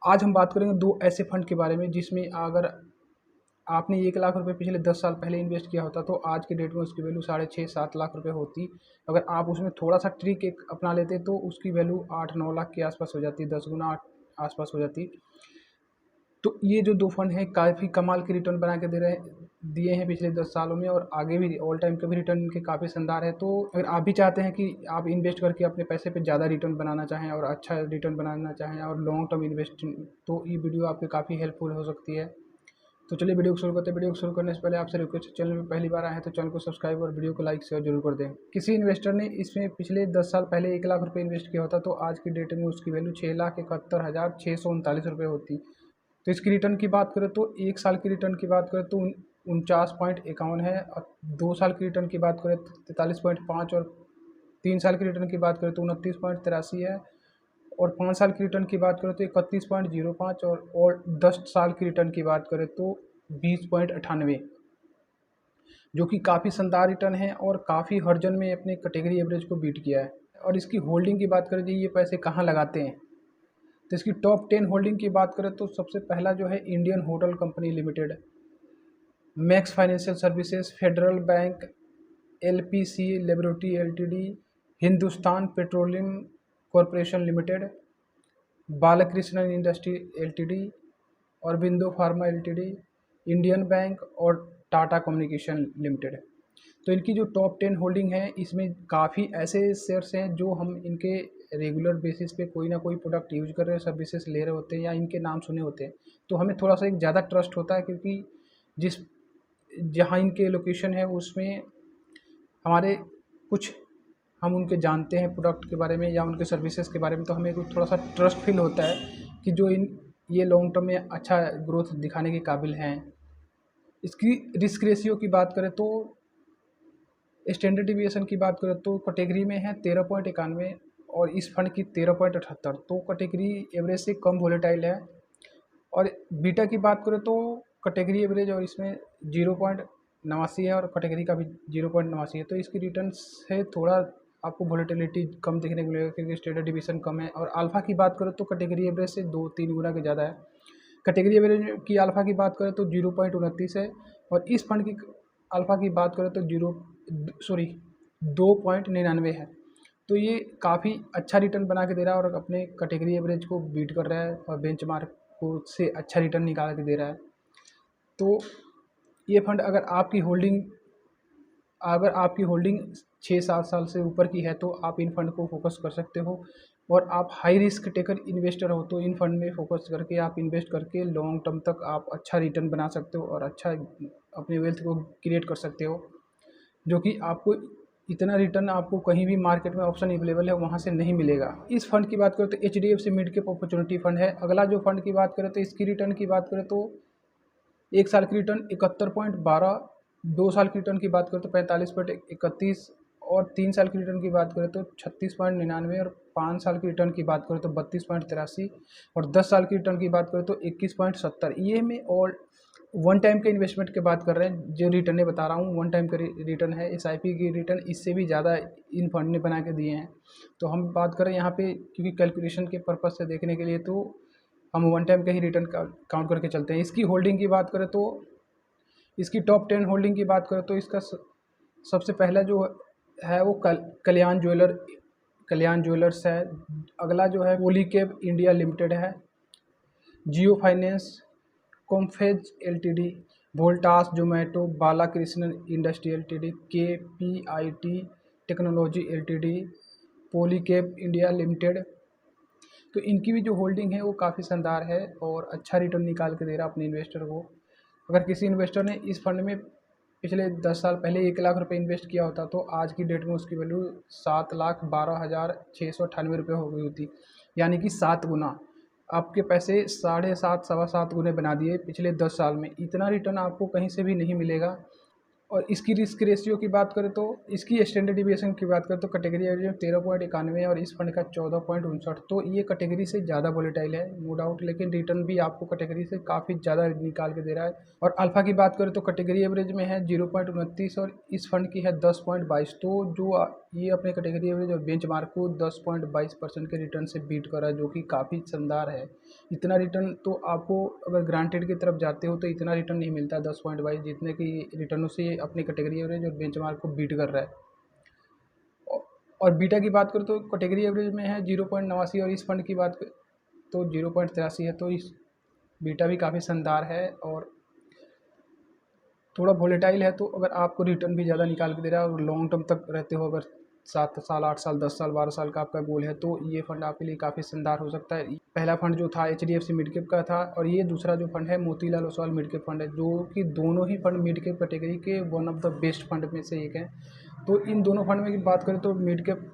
आज हम बात करेंगे दो ऐसे फंड के बारे में जिसमें अगर आपने 1 लाख रुपए पिछले 10 साल पहले इन्वेस्ट किया होता तो आज के डेट में उसकी वैल्यू 6.5-7 लाख रुपए होती। अगर आप उसमें थोड़ा सा ट्रिक एक अपना लेते तो उसकी वैल्यू 8-9 लाख के आसपास हो जाती, 10 गुना आसपास हो जाती। तो ये जो दो फंड हैं काफ़ी कमाल के रिटर्न बना के दिए हैं पिछले 10 सालों में, और आगे भी ऑल टाइम का भी रिटर्न इनके काफ़ी शानदार है। तो अगर आप भी चाहते हैं कि आप इन्वेस्ट करके अपने पैसे पे ज़्यादा रिटर्न बनाना चाहें और अच्छा रिटर्न बनाना चाहें और लॉन्ग टर्म इन्वेस्टिंग, तो ये वीडियो आपके काफ़ी हेल्पफुल हो सकती है। तो चलिए वीडियो को शुरू करते हैं। वीडियो को शुरू करने से पहले आपसे रिक्वेस्ट, चैनल में पहली बार आए हैं तो चैनल को सब्सक्राइब और वीडियो को लाइक शेयर जरूर कर दें। किसी इन्वेस्टर ने इसमें पिछले 10 साल पहले 1 लाख रुपए इन्वेस्ट किया होता तो आज की डेट में उसकी वैल्यू 6,71,639 रुपये होती। तो इसकी रिटर्न की बात करें तो 1 साल की रिटर्न की बात करें तो 49.51 है, और 2 साल की रिटर्न की बात करें तो 43.5, और 3 साल की रिटर्न की बात करें तो 29.83 है, और 5 साल की रिटर्न की बात करें तो 31.05, और 10 साल की रिटर्न की बात करें तो 20.98, जो कि काफ़ी शानदार रिटर्न है और काफ़ी हर जन में अपने कैटेगरी एवरेज को बीट किया है। और इसकी होल्डिंग की बात करें तो ये पैसे कहाँ लगाते हैं, तो इसकी टॉप 10 होल्डिंग की बात करें तो सबसे पहला जो है Indian hotel company limited, max financial services, federal bank, LPC laboratory LTD, Hindustan petroleum corporation limited, Balakrishnan industry LTD, Aurobindo pharma LTD, Indian bank और टाटा कम्युनिकेशन लिमिटेड। तो इनकी जो टॉप 10 होल्डिंग है इसमें काफ़ी ऐसे शेयर्स हैं जो हम इनके रेगुलर बेसिस पे कोई ना कोई प्रोडक्ट यूज कर रहे हैं, सर्विसेज ले रहे होते हैं या इनके नाम सुने होते हैं, तो हमें थोड़ा सा एक ज़्यादा ट्रस्ट होता है, क्योंकि जिस जहाँ इनके लोकेशन है उसमें हमारे कुछ हम उनके जानते हैं प्रोडक्ट के बारे में या उनके सर्विसेज के बारे में, तो हमें कुछ थोड़ा सा ट्रस्ट फील होता है कि जो ये लॉन्ग टर्म में अच्छा ग्रोथ दिखाने के काबिल हैं। इसकी रिस्क रेशियो की बात करें तो स्टैंडर्ड डिविएशन की बात करें तो कैटेगरी में है 13.91, और इस फंड की 13.78, तो कैटेगरी एवरेज से कम वोलेटाइल है। और बीटा की बात करें तो कैटेगरी एवरेज और इसमें 0.89 है, और कैटेगरी का भी 0.89 है, तो इसकी रिटर्न से थोड़ा आपको वोलेटिलिटी कम देखने को मिलेगा क्योंकि स्टैंडर्ड डिवीजन कम है। और अल्फ़ा की बात करें तो कैटेगरी एवरेज से 2-3 गुना के ज़्यादा है। कैटेगरी एवरेज की अल्फ़ा की बात करें तो 0.29 है, और इस फंड की अल्फ़ा की बात करें तो 2.99 है। तो ये काफ़ी अच्छा रिटर्न बना के दे रहा है और अपने कैटेगरी एवरेज को बीट कर रहा है और बेंचमार्क को से अच्छा रिटर्न निकाल के दे रहा है। तो ये फंड अगर आपकी होल्डिंग 6-7 साल से ऊपर की है तो आप इन फंड को फोकस कर सकते हो, और आप हाई रिस्क टेकर इन्वेस्टर हो तो इन फंड में फोकस करके आप इन्वेस्ट करके लॉन्ग टर्म तक आप अच्छा रिटर्न बना सकते हो और अच्छा अपने वेल्थ को क्रिएट कर सकते हो, जो कि आपको इतना रिटर्न आपको कहीं भी मार्केट में ऑप्शन अवेलेबल है वहाँ से नहीं मिलेगा। इस फंड की बात करें तो HDFC mid cap opportunity fund है। अगला जो फंड की बात करें तो इसकी रिटर्न की बात करें तो 1 साल की रिटर्न 71.12, 2 साल की रिटर्न की बात करें तो 45.31, और 3 साल की रिटर्न की बात करें तो 36.99, और 5 साल की रिटर्न की बात करें तो 32.83, और 10 साल की रिटर्न की बात करें तो 21.70। ये में और वन टाइम के इन्वेस्टमेंट की बात कर रहे हैं, जो रिटर्न बता रहा हूँ वन टाइम का रिटर्न है। SIP की रिटर्न इससे भी ज़्यादा इन फंड ने बना के दिए हैं। तो हम बात करें यहाँ पे क्योंकि कैलकुलेशन के पर्पज़ से देखने के लिए, तो हम वन टाइम का ही रिटर्न काउंट करके चलते हैं। इसकी होल्डिंग की बात करें तो इसकी टॉप 10 होल्डिंग की बात करें तो इसका सबसे पहला जो है वो कल्याण ज्वेलर्स है। अगला जो है पॉलीकैब इंडिया लिमिटेड है, जियो फाइनेंस, कॉम्फेज LTD, Voltas Zomato, Balakrishnan Industry LTD, KPIT Technology LTD, Polycab India Limited. तो इनकी भी जो होल्डिंग है वो काफ़ी शानदार है और अच्छा रिटर्न निकाल के दे रहा है अपने इन्वेस्टर को। अगर किसी इन्वेस्टर ने इस फंड में पिछले 10 साल पहले 1 लाख रुपए इन्वेस्ट किया होता तो आज की डेट में उसकी वैल्यू 7,12,698 रुपये हो गई होती, यानी कि 7 गुना। आपके पैसे 7.5 सवा 7 गुने बना दिए पिछले 10 साल में। इतना रिटर्न आपको कहीं से भी नहीं मिलेगा। और इसकी रिस्क रेशियो की बात करें तो इसकी स्टैंडर्ड डिविएशन की बात करें तो कैटेगरी एवरेज 13.91 है और इस फंड का 14.59। तो ये कैटेगरी से ज़्यादा वोलेटाइल है नो डाउट, लेकिन रिटर्न भी आपको कैटेगरी से काफ़ी ज़्यादा निकाल के दे रहा है। और अल्फ़ा की बात करें तो कैटेगरी एवरेज में है 0.29 और इस फंड की है 10.22। तो जो ये अपने कैटेगरी एवरेज और बेंचमार्क को 10.22% के रिटर्न से बीट कर रहा है, जो कि काफ़ी शानदार है। इतना रिटर्न तो आपको अगर ग्रांटेड की तरफ जाते हो तो इतना रिटर्न नहीं मिलता 10.22, जितने की रिटर्नों से अपनी कैटेगरी एवरेज और बेंचमार्क को बीट कर रहा है। और बीटा की बात करें तो कैटेगरी एवरेज में है 0.89 और इस फंड की बात तो 0.83 है। तो इस बीटा भी काफ़ी शानदार है और थोड़ा वोलेटाइल है। तो अगर आपको रिटर्न भी ज़्यादा निकाल के दे रहा है और लॉन्ग टर्म तक रहते हो, अगर 7 साल 8 साल 10 साल 12 साल का आपका गोल है, तो ये फंड आपके लिए काफ़ी शानदार हो सकता है। पहला फंड जो था HDFC मिड कैप का था और ये दूसरा जो फंड है Motilal Oswal mid cap fund है, जो कि दोनों ही फंड मिड कैप कैटेगरी के one of the best fund में से एक है। तो इन दोनों फंड में की बात करें तो मिड कैप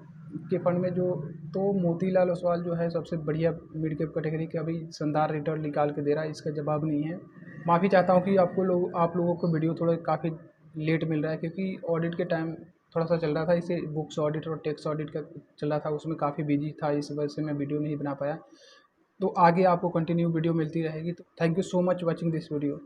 के फंड में जो तो मोतीलाल ओसवाल जो है सबसे बढ़िया मिड कैप कैटेगरी के अभी शानदार रिटर्न निकाल के दे रहा है, इसका जवाब नहीं है। माफ़ी चाहता हूँ कि आप लोगों को वीडियो थोड़ा काफ़ी लेट मिल रहा है, क्योंकि ऑडिट के टाइम थोड़ा सा चल रहा था, इसे बुक्स ऑडिट और टैक्स ऑडिट का चल रहा था, उसमें काफ़ी बिजी था, इस वजह से मैं वीडियो नहीं बना पाया। तो आगे आपको कंटिन्यू वीडियो मिलती रहेगी। तो thank you so much watching this video.